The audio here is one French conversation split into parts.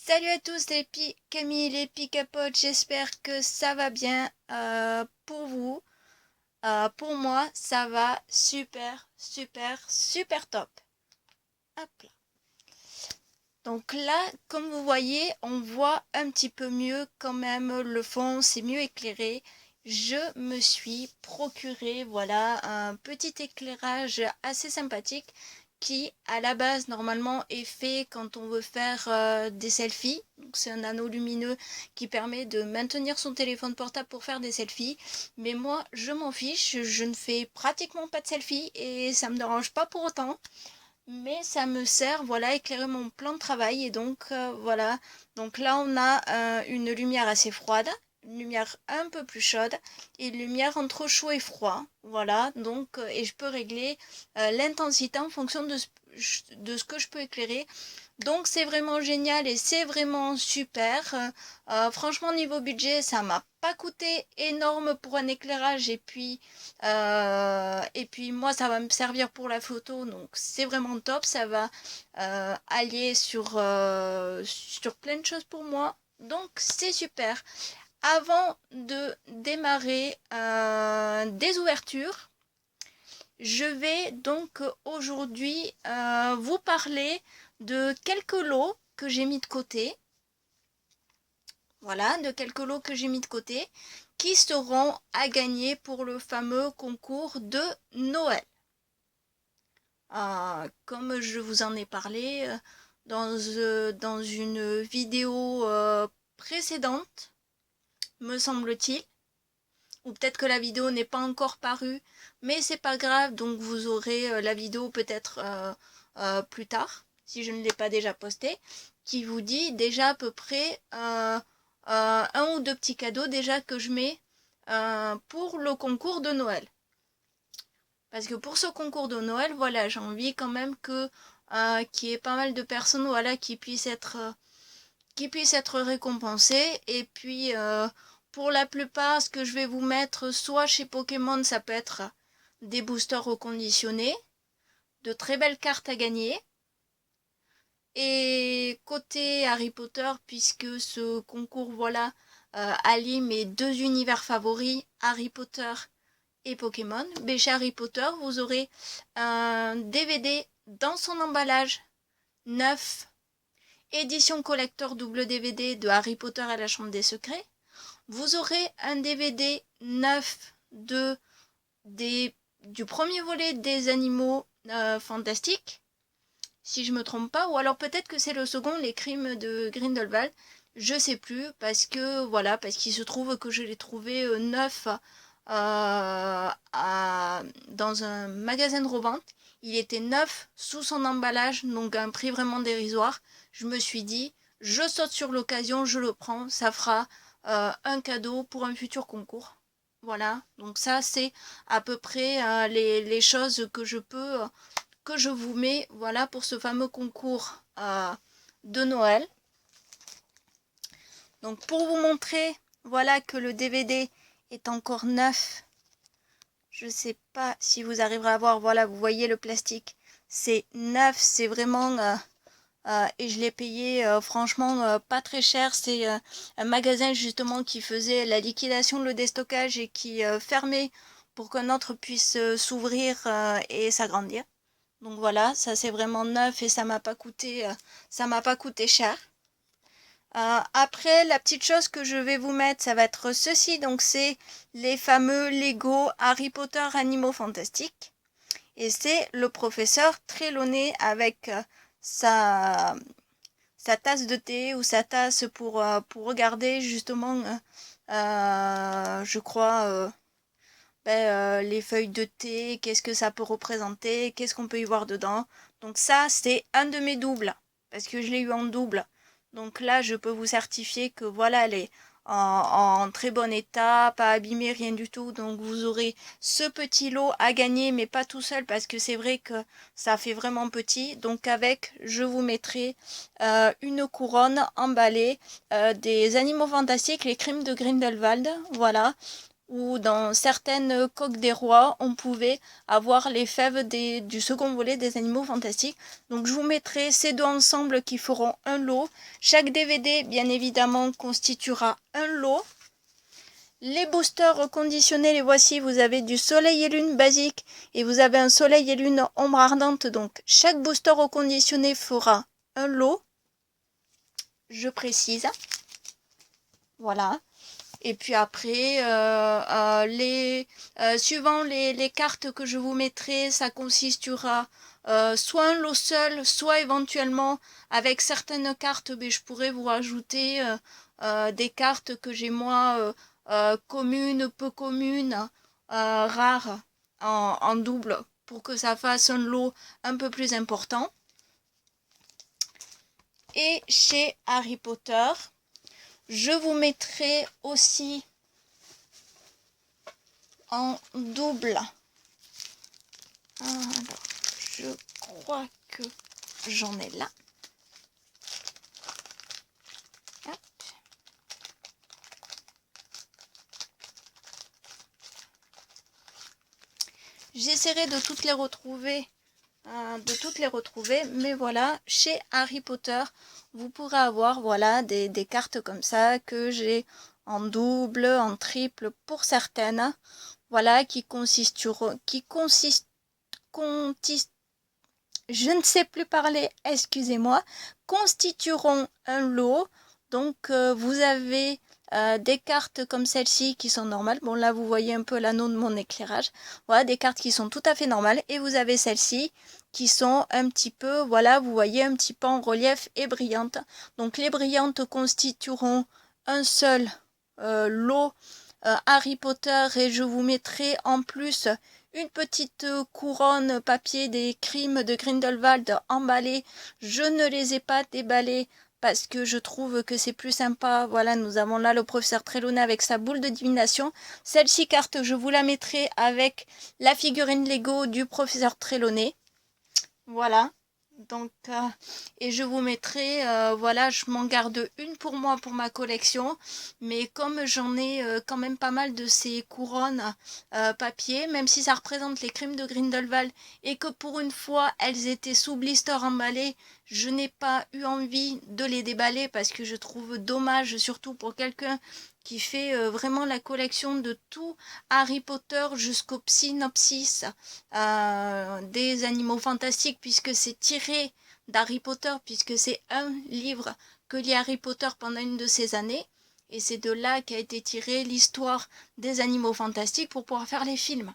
Salut à tous Camille les Picapotes, j'espère que ça va bien pour vous. Pour moi, ça va super, super, super top. Hop là. Donc là, comme vous voyez, on voit un petit peu mieux quand même le fond, c'est mieux éclairé. Je me suis procuré, voilà, un petit éclairage assez sympathique qui, à la base, normalement, est fait quand on veut faire des selfies. C'est un anneau lumineux qui permet de maintenir son téléphone portable pour faire des selfies. Mais moi, je m'en fiche, je ne fais pratiquement pas de selfies et ça me dérange pas pour autant, mais ça me sert, voilà, à éclairer mon plan de travail. Et donc voilà, donc là on a une lumière assez froide, une lumière un peu plus chaude et une lumière entre chaud et froid, voilà. Donc et je peux régler l'intensité en fonction de ce que je peux éclairer. Donc c'est vraiment génial et c'est vraiment super. Franchement, niveau budget, ça m'a pas coûté énorme pour un éclairage, et puis moi ça va me servir pour la photo, donc c'est vraiment top. Ça va allier sur plein de choses pour moi, donc c'est super. Avant de démarrer des ouvertures, je vais donc aujourd'hui vous parler de quelques lots que j'ai mis de côté. Voilà, de quelques lots que j'ai mis de côté qui seront à gagner pour le fameux concours de Noël. Comme je vous en ai parlé dans une vidéo précédente, me semble-t-il, ou peut-être que la vidéo n'est pas encore parue, mais c'est pas grave, donc vous aurez la vidéo peut-être plus tard, si je ne l'ai pas déjà postée, qui vous dit déjà à peu près un ou deux petits cadeaux déjà que je mets pour le concours de Noël. Parce que pour ce concours de Noël, voilà, j'ai envie quand même qu'il y ait pas mal de personnes, voilà, qui puissent être récompensées. Et puis pour la plupart, ce que je vais vous mettre soit chez Pokémon, ça peut être des boosters reconditionnés, de très belles cartes à gagner. Et côté Harry Potter, puisque ce concours, voilà, allie mes deux univers favoris, Harry Potter et Pokémon, mais chez Harry Potter, vous aurez un DVD dans son emballage neuf, édition collector double DVD de Harry Potter à la Chambre des Secrets. Vous aurez un DVD neuf du premier volet des animaux fantastiques, si je me trompe pas, ou alors peut-être que c'est le second, les crimes de Grindelwald. Je sais plus, parce que voilà, parce qu'il se trouve que je l'ai trouvé neuf dans un magasin de revente. Il était neuf sous son emballage, donc à un prix vraiment dérisoire. Je me suis dit, je saute sur l'occasion, je le prends, ça fera un cadeau pour un futur concours. Voilà, donc ça c'est à peu près les choses que je vous mets, voilà, pour ce fameux concours de Noël. Donc pour vous montrer, voilà, que le DVD est encore neuf. Je sais pas si vous arriverez à voir, voilà, vous voyez le plastique, c'est neuf, c'est vraiment et je l'ai payé franchement pas très cher. C'est un magasin justement qui faisait la liquidation, le déstockage et qui fermait pour qu'un autre puisse s'ouvrir et s'agrandir. Donc voilà, ça c'est vraiment neuf et ça m'a pas coûté cher. Après, la petite chose que je vais vous mettre, ça va être ceci. Donc c'est les fameux Lego Harry Potter Animaux Fantastiques. Et c'est le professeur Trelawney avec sa, sa tasse de thé ou sa tasse pour regarder justement, je crois, les feuilles de thé, qu'est-ce que ça peut représenter, qu'est-ce qu'on peut y voir dedans. Donc ça, c'est un de mes doubles, parce que je l'ai eu en double. Donc là, je peux vous certifier que voilà, elle est en très bon état, pas abîmée, rien du tout. Donc vous aurez ce petit lot à gagner, mais pas tout seul, parce que c'est vrai que ça fait vraiment petit. Donc avec, je vous mettrai une couronne emballée des animaux fantastiques, les crimes de Grindelwald. Voilà. ou dans certaines coques des rois, on pouvait avoir les fèves du second volet des Animaux Fantastiques. Donc je vous mettrai ces deux ensembles qui feront un lot. Chaque DVD, bien évidemment, constituera un lot. Les boosters reconditionnés, les voici. Vous avez du Soleil et Lune basique et vous avez un Soleil et Lune ombre ardente. Donc chaque booster reconditionné fera un lot. Je précise. Voilà. Et puis après, suivant les cartes que je vous mettrai, ça consistera soit un lot seul, soit éventuellement avec certaines cartes, mais je pourrais vous rajouter des cartes que j'ai moi communes, peu communes, rares en double pour que ça fasse un lot un peu plus important. Et chez Harry Potter, je vous mettrai aussi en double. Alors, je crois que j'en ai là. Hop. J'essaierai de toutes les retrouver. Mais voilà, chez Harry Potter, vous pourrez avoir voilà des cartes comme ça que j'ai en double, en triple pour certaines, voilà qui je ne sais plus parler, excusez-moi, constitueront un lot. Donc vous avez des cartes comme celle-ci qui sont normales. Bon là vous voyez un peu l'anneau de mon éclairage. Voilà des cartes qui sont tout à fait normales. Et vous avez celles-ci qui sont un petit peu, voilà vous voyez un petit peu en relief et brillantes. Donc les brillantes constitueront un seul lot Harry Potter et je vous mettrai en plus une petite couronne papier des crimes de Grindelwald emballée. Je ne les ai pas déballés parce que je trouve que c'est plus sympa. Voilà, nous avons là le professeur Trelawney avec sa boule de divination. Celle-ci carte, je vous la mettrai avec la figurine Lego du professeur Trelawney. Voilà. Donc, et je vous mettrai, voilà, je m'en garde une pour moi, pour ma collection. Mais comme j'en ai quand même pas mal de ces couronnes papier, même si ça représente les crimes de Grindelwald et que pour une fois elles étaient sous blister emballées, je n'ai pas eu envie de les déballer parce que je trouve dommage, surtout pour quelqu'un qui fait vraiment la collection de tout Harry Potter jusqu'au synopsis des Animaux Fantastiques, puisque c'est tiré d'Harry Potter, puisque c'est un livre que lit Harry Potter pendant une de ces années, et c'est de là qu'a été tirée l'histoire des Animaux Fantastiques pour pouvoir faire les films.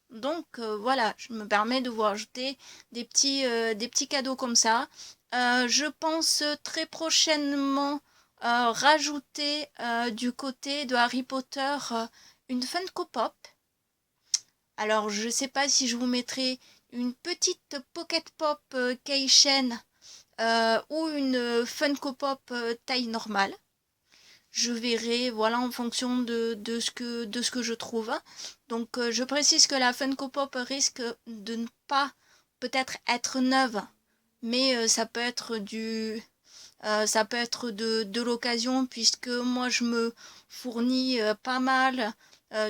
Donc voilà, je me permets de vous rajouter des petits cadeaux comme ça. Je pense très prochainement rajouter du côté de Harry Potter une Funko Pop. Alors je ne sais pas si je vous mettrai une petite Pocket Pop Kei-Shen ou une Funko Pop taille normale. Je verrai voilà en fonction de ce que je trouve. Donc je précise que la Funko Pop risque de ne pas peut-être être neuve, mais ça peut être de l'occasion, puisque moi je me fournis pas mal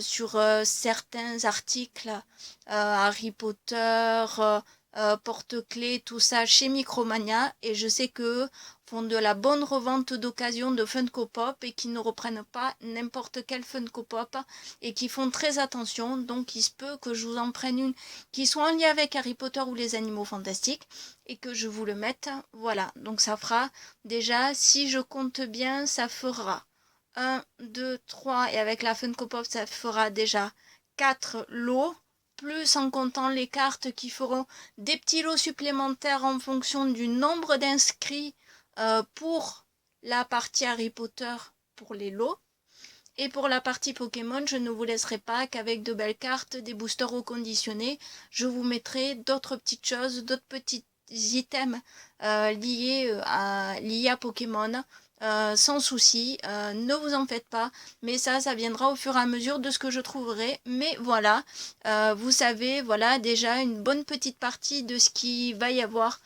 sur certains articles Harry Potter, porte-clés, tout ça chez Micromania, et je sais qu'eux font de la bonne revente d'occasion de Funko Pop et qui ne reprennent pas n'importe quel Funko Pop et qui font très attention. Donc il se peut que je vous en prenne une qui soit en lien avec Harry Potter ou les Animaux Fantastiques et que je vous le mette. Voilà, donc ça fera déjà, si je compte bien, ça fera 1, 2, 3 et avec la Funko Pop ça fera déjà 4 lots, plus en comptant les cartes qui feront des petits lots supplémentaires en fonction du nombre d'inscrits pour la partie Harry Potter pour les lots. Et pour la partie Pokémon, je ne vous laisserai pas qu'avec de belles cartes, des boosters reconditionnés. Je vous mettrai d'autres petites choses, d'autres petits items liés à Pokémon. Sans souci, ne vous en faites pas, mais ça viendra au fur et à mesure de ce que je trouverai. Mais voilà, vous savez, voilà déjà une bonne petite partie de ce qu'il va y avoir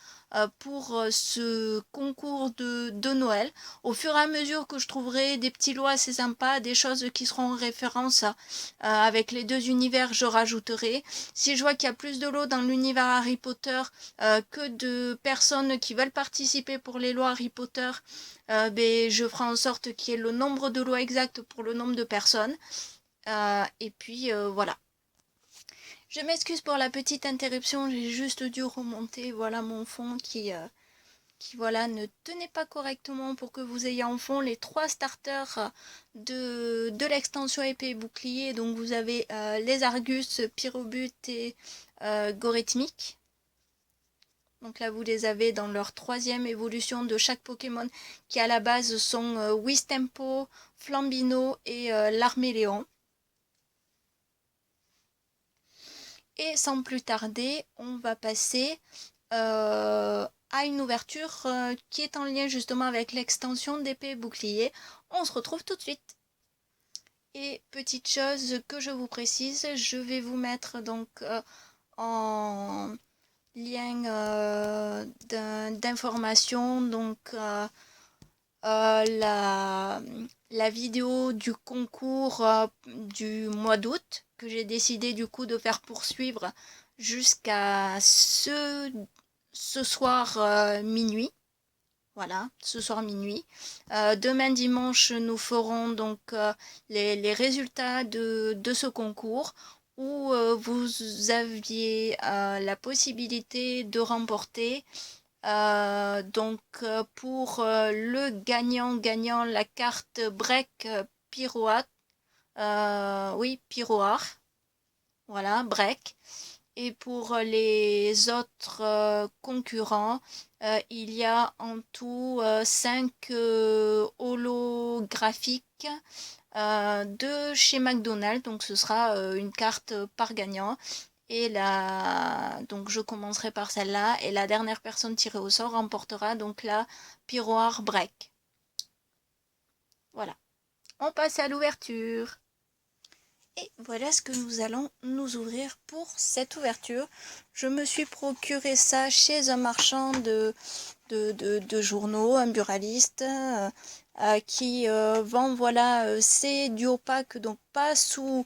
pour ce concours de Noël. Au fur et à mesure que je trouverai des petits lots assez sympas, des choses qui seront en référence avec les deux univers, je rajouterai. Si je vois qu'il y a plus de lots dans l'univers Harry Potter que de personnes qui veulent participer pour les lots Harry Potter, ben, je ferai en sorte qu'il y ait le nombre de lots exact pour le nombre de personnes. Et puis voilà. Je m'excuse pour la petite interruption, j'ai juste dû remonter voilà mon fond qui voilà ne tenait pas correctement pour que vous ayez en fond les 3 starters de l'extension épée et bouclier. Donc vous avez les Argus, Pyrobut et Gorithmic. Donc là vous les avez dans leur 3e évolution de chaque Pokémon qui à la base sont Wistempo, Flambino et l'Arméléon. Et sans plus tarder, on va passer à une ouverture qui est en lien justement avec l'extension d'épée et bouclier. On se retrouve tout de suite. Et petite chose que je vous précise, je vais vous mettre donc en lien d'information donc la vidéo du concours du mois d'août que j'ai décidé du coup de faire poursuivre jusqu'à ce soir minuit. Voilà, ce soir minuit. Demain dimanche, nous ferons donc les résultats de ce concours où vous aviez la possibilité de remporter donc pour le gagnant la carte break Pyroar. Oui, Pyroar. Voilà, break. Et pour les autres concurrents, il y a en tout 5 holographiques de chez McDonald's. Donc ce sera une carte par gagnant. Et donc je commencerai par celle-là. Et la dernière personne tirée au sort remportera donc la Pyroar Break. Voilà. On passe à l'ouverture. Et voilà ce que nous allons nous ouvrir pour cette ouverture. Je me suis procuré ça chez un marchand de journaux, un buraliste qui vend voilà ces duo packs, donc pas sous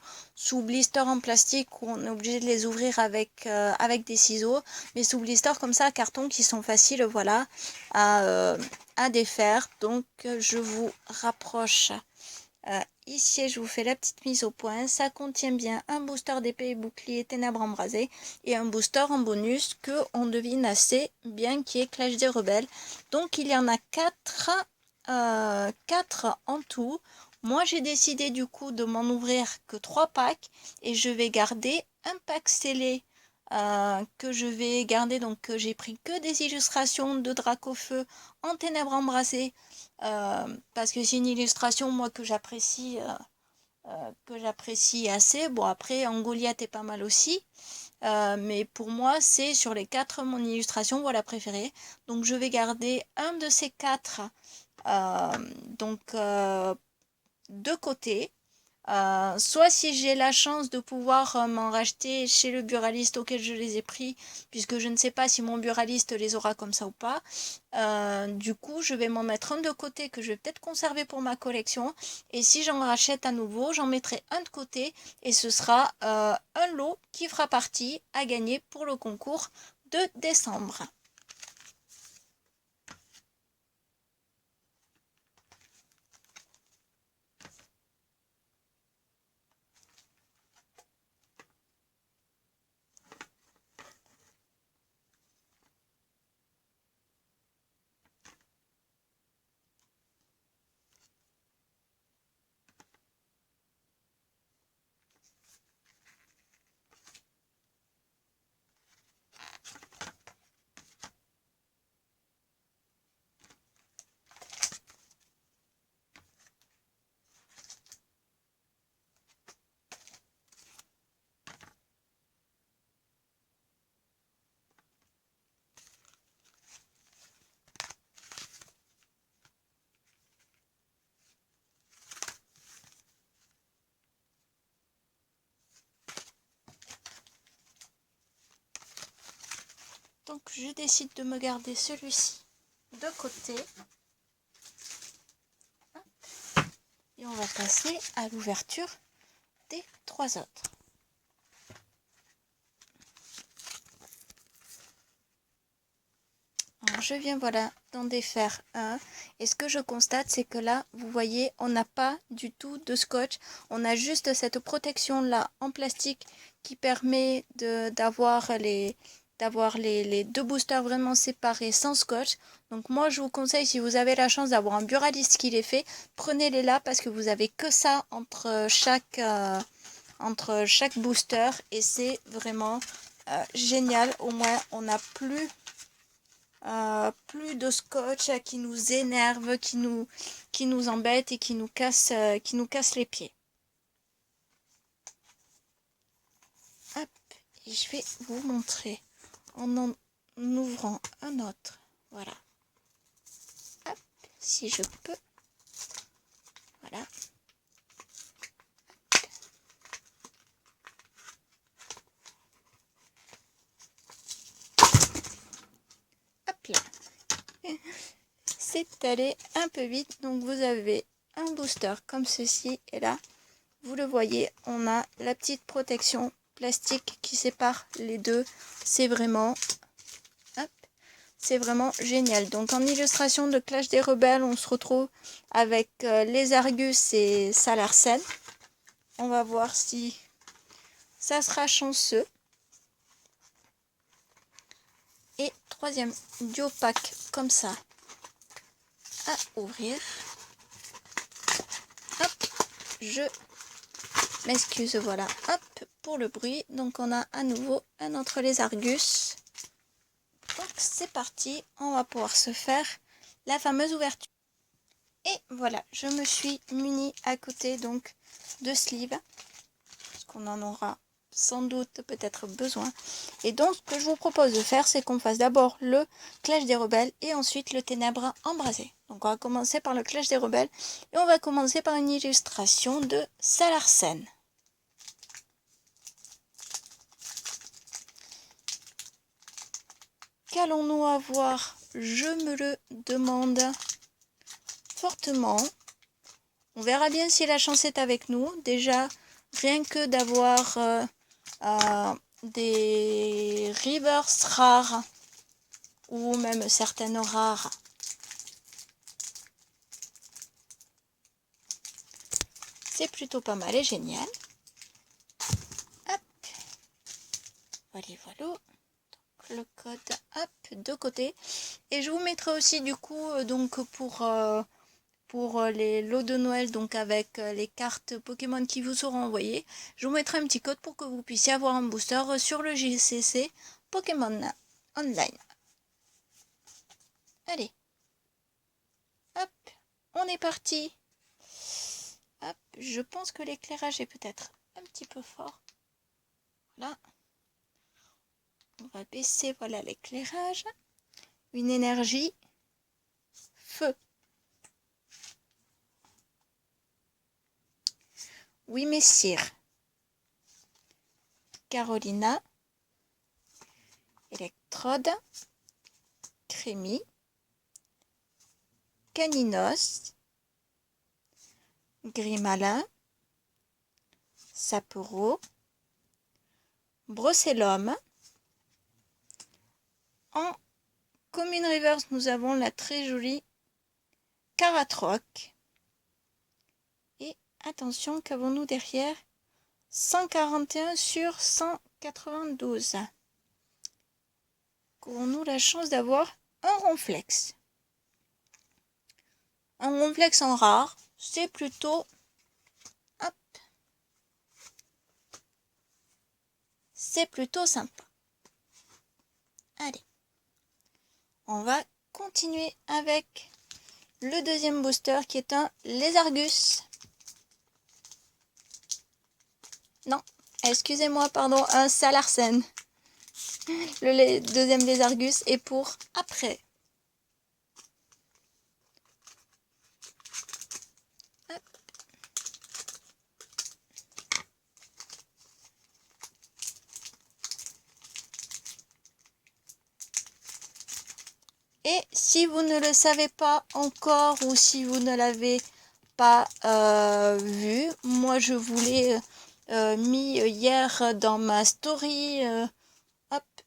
blister en plastique où on est obligé de les ouvrir avec des ciseaux, mais sous blister comme ça, carton qui sont faciles voilà à défaire. Donc je vous rapproche. Ici, je vous fais la petite mise au point. Ça contient bien un booster d'épée et bouclier ténèbres embrasées et un booster en bonus que on devine assez bien qui est Clash des Rebelles. Donc il y en a 4 en tout. Moi j'ai décidé du coup de m'en ouvrir que 3 packs et je vais garder un pack scellé que je vais garder. Donc j'ai pris que des illustrations de Dracofeu en ténèbres embrasées. Parce que c'est une illustration moi que j'apprécie assez. Bon après en Goliath est pas mal aussi, mais pour moi c'est sur les 4 mon illustration voilà préférée. Donc je vais garder un de ces 4 donc de côté. Soit si j'ai la chance de pouvoir m'en racheter chez le buraliste auquel je les ai pris, puisque je ne sais pas si mon buraliste les aura comme ça ou pas. Du coup, je vais m'en mettre un de côté que je vais peut-être conserver pour ma collection. Et si j'en rachète à nouveau, j'en mettrai un de côté et ce sera un lot qui fera partie à gagner pour le concours de décembre. je décide de me garder celui-ci de côté. Et on va passer à l'ouverture des 3 autres. Alors, je viens d'en défaire un. Et ce que je constate, c'est que là, vous voyez, on n'a pas du tout de scotch. On a juste cette protection là en plastique qui permet d'avoir les 2 boosters vraiment séparés sans scotch. Donc moi, je vous conseille, si vous avez la chance d'avoir un buraliste qui les fait, prenez-les là parce que vous avez que ça entre chaque booster. Et c'est vraiment génial. Au moins, on n'a plus de scotch qui nous énerve, qui nous embête et qui nous casse les pieds. Hop, et je vais vous montrer en ouvrant un autre. Voilà. Hop, si je peux. Voilà. Hop là. C'est allé un peu vite, donc vous avez un booster comme ceci et là vous le voyez, on a la petite protection plastique qui sépare les deux. C'est vraiment génial. Donc en illustration de Clash des Rebelles, on se retrouve avec les Argus et Salarsen. On va voir si ça sera chanceux. Et troisième duo pack comme ça à ouvrir. Hop, je m'excuse, voilà, hop, pour le bruit. Donc on a à nouveau un autre les Argus. Donc c'est parti, on va pouvoir se faire la fameuse ouverture. Et voilà, je me suis munie à côté donc de sleeves, parce qu'on en aura sans doute peut-être besoin. Et donc ce que je vous propose de faire, c'est qu'on fasse d'abord le Clash des Rebelles et ensuite le Ténèbres embrasé. Donc on va commencer par le Clash des Rebelles et on va commencer par une illustration de Salarsen. Qu'allons-nous avoir? Je me le demande fortement. On verra bien si la chance est avec nous. Déjà, rien que d'avoir des rivers rares ou même certaines rares. C'est plutôt pas mal et génial. Hop. Voilà. Le code hop de côté. Et je vous mettrai aussi du coup donc pour les lots de Noël, donc avec les cartes Pokémon qui vous seront envoyées, je vous mettrai un petit code pour que vous puissiez avoir un booster sur le JCC Pokémon Online. Allez, hop, on est parti. Hop, je pense que l'éclairage est peut-être un petit peu fort. Voilà. On va baisser, voilà l'éclairage. Une énergie feu. Oui, messire. Carolina. Electrode. Crémy. Caninos. Grimalin. Sapporo. Brossellum. En Commune Reverse, nous avons la très jolie Caratroc. Et attention, qu'avons-nous derrière? 141 sur 192. Aurons-nous la chance d'avoir un ronflex? Un ronflex en rare, c'est plutôt... Hop, c'est plutôt sympa. Allez, on va continuer avec le deuxième booster qui est un Lézargus. Non, excusez-moi, pardon, un Salarsen. Le deuxième Lézargus est pour après. Hop. Et si vous ne le savez pas encore ou si vous ne l'avez pas vu, moi je vous l'ai mis hier dans ma story,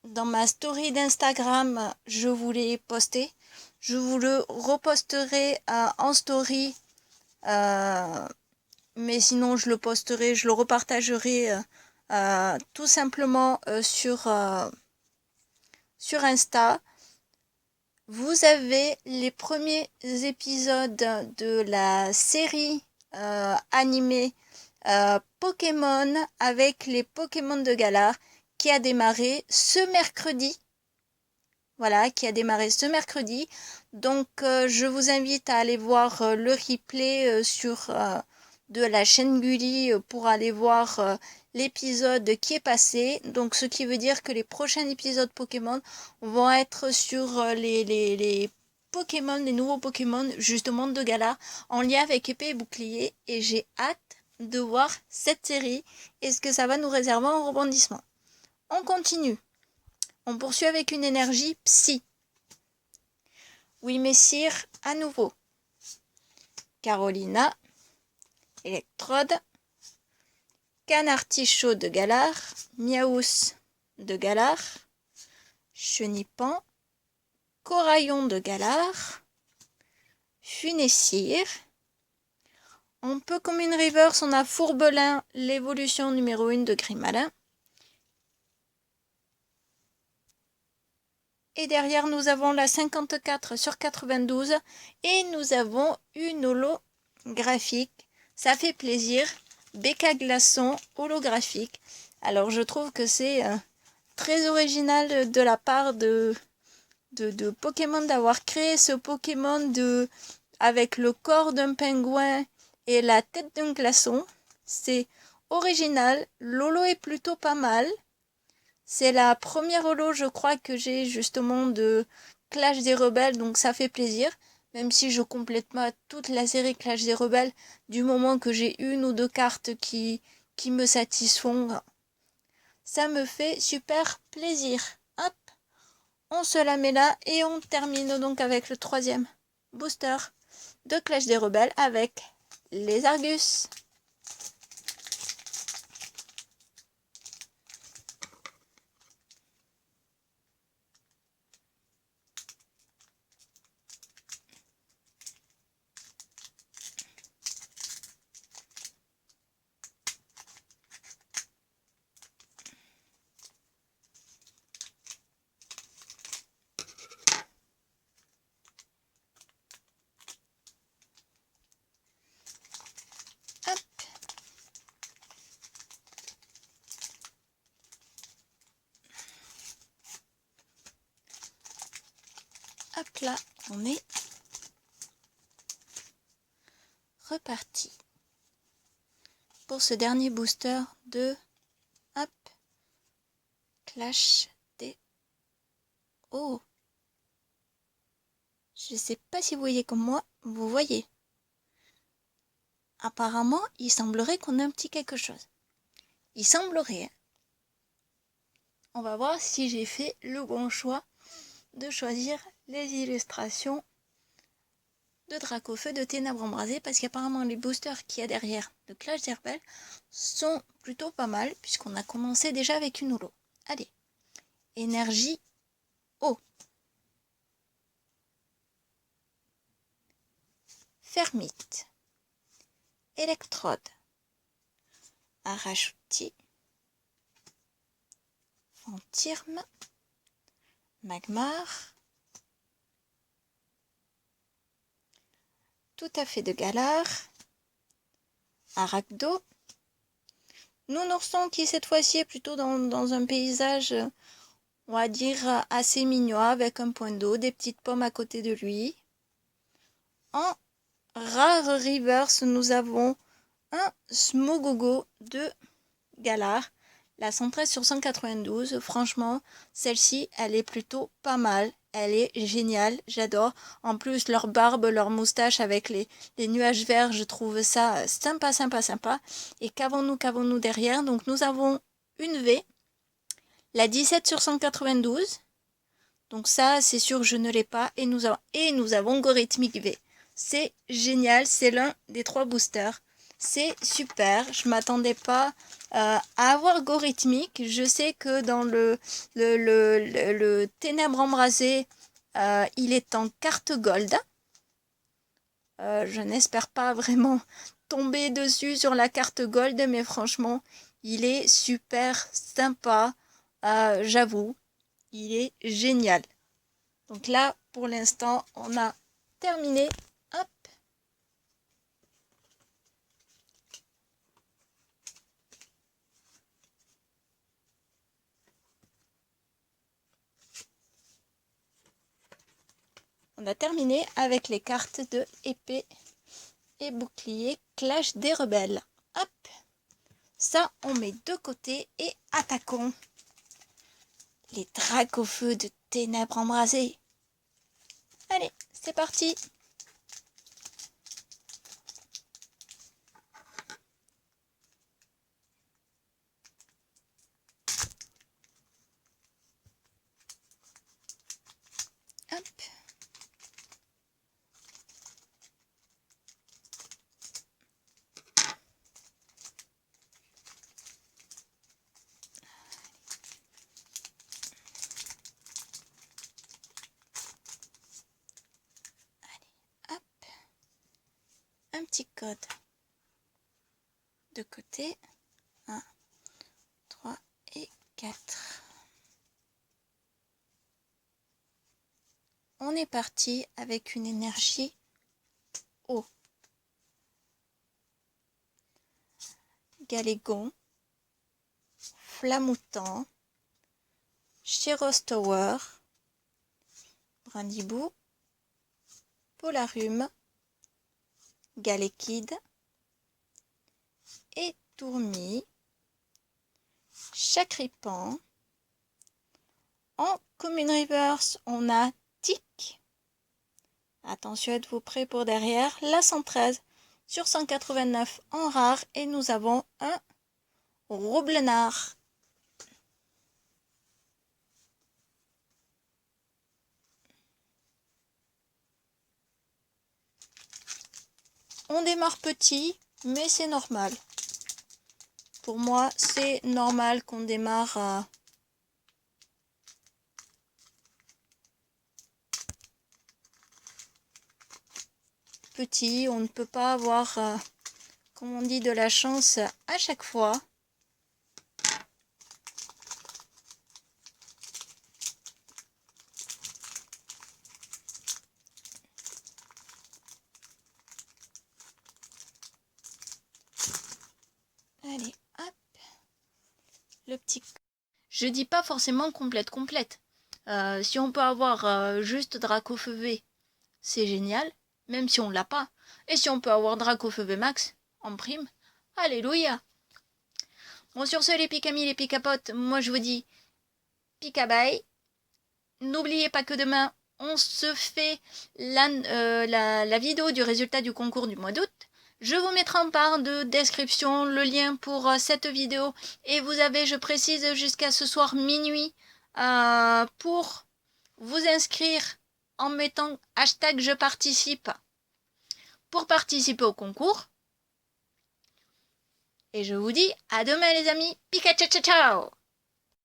dans ma story d'Instagram, je vous l'ai posté. Je vous le reposterai en story, mais sinon je le posterai, je le repartagerai tout simplement sur Insta. Vous avez les premiers épisodes de la série animée Pokémon avec les Pokémon de Galar qui a démarré ce mercredi. Voilà, qui a démarré ce mercredi. Donc je vous invite à aller voir le replay de la chaîne Gulli pour aller voir l'épisode qui est passé. Donc ce qui veut dire que les prochains épisodes Pokémon vont être sur les Pokémon, les nouveaux Pokémon justement de Galar en lien avec Épée et Bouclier. Et j'ai hâte de voir cette série et ce que ça va nous réserver en rebondissement. On continue. On poursuit avec une énergie psy. Oui, messire, à nouveau. Carolina, Electrode, Canartichaud de Galar, Miaous de Galar, Chenipan, Coraillon de Galar, Funessire. En peu comme une reverse, on a Fourbelin, l'évolution numéro 1 de Grimalin. Et derrière, nous avons la 54 sur 92 et nous avons une holographique. Ça fait plaisir. Becca Glaçon holographique. Alors, je trouve que c'est très original de la part de Pokémon d'avoir créé ce Pokémon avec le corps d'un pingouin et la tête d'un glaçon. C'est original. L'holo est plutôt pas mal. C'est la première holo, je crois, que j'ai justement de Clash des Rebelles, donc ça fait plaisir. Même si je complète pas toute la série Clash des Rebelles, du moment que j'ai une ou deux cartes qui me satisfont, ça me fait super plaisir. Hop, on se la met là et on termine donc avec le troisième booster de Clash des Rebelles avec les Argus. Hop là, on est reparti pour ce dernier booster de Clash des... Oh, je sais pas si vous voyez comme moi, vous voyez. Apparemment, il semblerait qu'on ait un petit quelque chose. Il semblerait. Hein. On va voir si j'ai fait le bon choix de choisir les illustrations de Dracofeu de Ténèbres Embrasées parce qu'apparemment les boosters qu'il y a derrière de Clash des Rebelles sont plutôt pas mal puisqu'on a commencé déjà avec une holo. Allez, énergie eau. Fermite. Electrode. Arachouti. Fantirme. Magmar. Tout à fait de Galar. Arachdo. Nounourson qui cette fois-ci est plutôt dans un paysage, on va dire, assez mignon avec un point d'eau, des petites pommes à côté de lui. En rare reverse, nous avons un Smogogo de Galar. La 113 sur 192, franchement, celle-ci, elle est plutôt pas mal. Elle est géniale, j'adore. En plus, leur barbe, leur moustache avec les nuages verts, je trouve ça sympa, sympa, sympa. Et qu'avons-nous derrière? Donc nous avons une V, la 17 sur 192. Donc ça, c'est sûr, je ne l'ai pas. Et nous avons Gorhythmic V. C'est génial, c'est l'un des 3 boosters. C'est super, je m'attendais pas à avoir Gorhythmic. Je sais que dans le Ténèbres Embrasées, il est en carte gold. Je n'espère pas vraiment tomber dessus sur la carte gold, mais franchement, il est super sympa. J'avoue, il est génial. Donc là, pour l'instant, on a terminé. Hop. On a terminé avec les cartes de épée et bouclier Clash des rebelles. Hop. Ça, on met de côté et attaquons les Dracofeu de Ténèbres Embrasées. Allez, c'est parti. Hop. Un petit code de côté. 1, 3 et 4. On est parti avec une énergie eau. Galégon, Flamoutant, Chiros Tower, Brindibou, Polarum, Galekid et Tourmi, Chacripan. En Commune Reverse, on a Tic. Attention, êtes-vous prêts pour derrière? La 113 sur 189 en rare. Et nous avons un Roublenard. On démarre petit, mais c'est normal. Pour moi, c'est normal qu'on démarre petit. On ne peut pas avoir, comme on dit, de la chance à chaque fois. Allez, hop. Le petit... Je dis pas forcément complète. Si on peut avoir juste Dracofeu V, c'est génial, même si on l'a pas. Et si on peut avoir Dracofeu V Max en prime, alléluia. Bon, sur ce, les picamis, les picapotes, moi je vous dis picabaye. N'oubliez pas que demain, on se fait la vidéo du résultat du concours du mois d'août. Je vous mettrai en barre de description le lien pour cette vidéo. Et vous avez, je précise, jusqu'à ce soir minuit pour vous inscrire en mettant hashtag je participe pour participer au concours. Et je vous dis à demain les amis. Pika ciao ciao ciao.